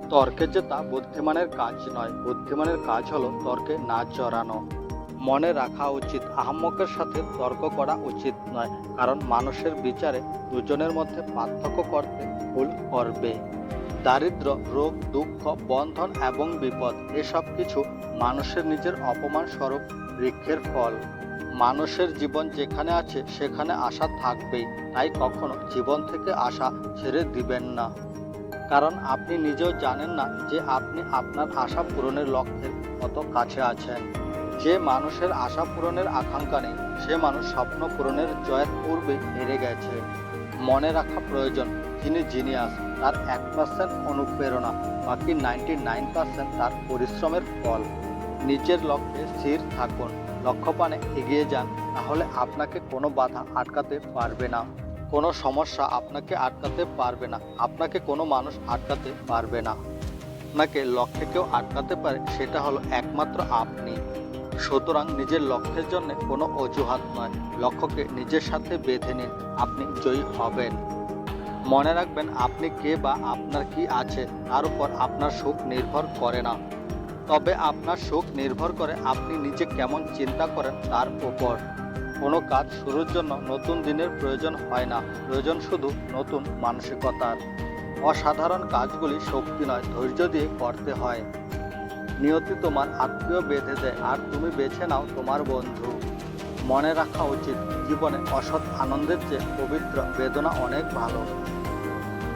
তর্কে জেতা বুদ্ধিমানের কাজ নয়, বুদ্ধিমানের কাজ হলো তর্কে না জড়ানো। মনে রাখা উচিত, আহাম্মকের সাথে তর্ক করা উচিত নয়, কারণ মানুষের বিচারে দুজনের মধ্যে পার্থক্য করতে ভুল করবে। দারিদ্র্য, রোগ, দুঃখ, বন্ধন এবং বিপদ এসব কিছু মানুষের নিজের অপমান স্বরূপ বৃক্ষের ফল। মানুষের জীবন যেখানে আছে সেখানে আশা থাকবেই, তাই কখনো জীবন থেকে আশা ছেড়ে দিবেন না। কারণ আপনি নিজেও জানেন না যে আপনি আপনার আশা পূরণের লক্ষ্যের কত কাছে আছেন। যে মানুষের আশা পূরণের আকাঙ্ক্ষা নেই সে মানুষ স্বপ্ন পূরণের জয়ের পূর্বে হেরে গেছে। মনে রাখা প্রয়োজন, যিনি জিনিয়াস তার 1% অনুপ্রেরণা, বাকি 99% তার পরিশ্রমের ফল। নিজের লক্ষ্যে স্থির থাকুন, লক্ষ্যপানে এগিয়ে যান, তাহলে আপনাকে কোনো বাধা আটকাতে পারবে না। কোনো সমস্যা আপনাকে আটকাতে পারবে না, আপনাকে কোনো মানুষ আটকাতে পারবে না। আপনাকে লক্ষ্যে কেউ আটকাতে পারে, সেটা হলো একমাত্র আপনি। সুতরাং নিজের লক্ষ্যের জন্য কোনো অজুহাত নয়, লক্ষ্যকে নিজের সাথে বেঁধে নিন, আপনি জয়ী হবেন। মনে রাখবেন, আপনি কে বা আপনার কি আছে তার উপর আপনার সুখ নির্ভর করে না, তবে আপনার সুখ নির্ভর করে আপনি নিজে কেমন চিন্তা করেন তার উপর। কোনো কাজ শুরুর জন্য নতুন দিনের প্রয়োজন হয় না, প্রয়োজন শুধু নতুন মানসিকতার। অসাধারণ কাজগুলি শক্তি নয়, ধৈর্য দিয়ে করতে হয়। নিয়তি তোমার আত্মীয় বেঁধে দেয় আর তুমি বেছে নাও তোমার বন্ধু। মনে রাখা উচিত, জীবনে অসৎ আনন্দের চেয়ে পবিত্র বেদনা অনেক ভালো।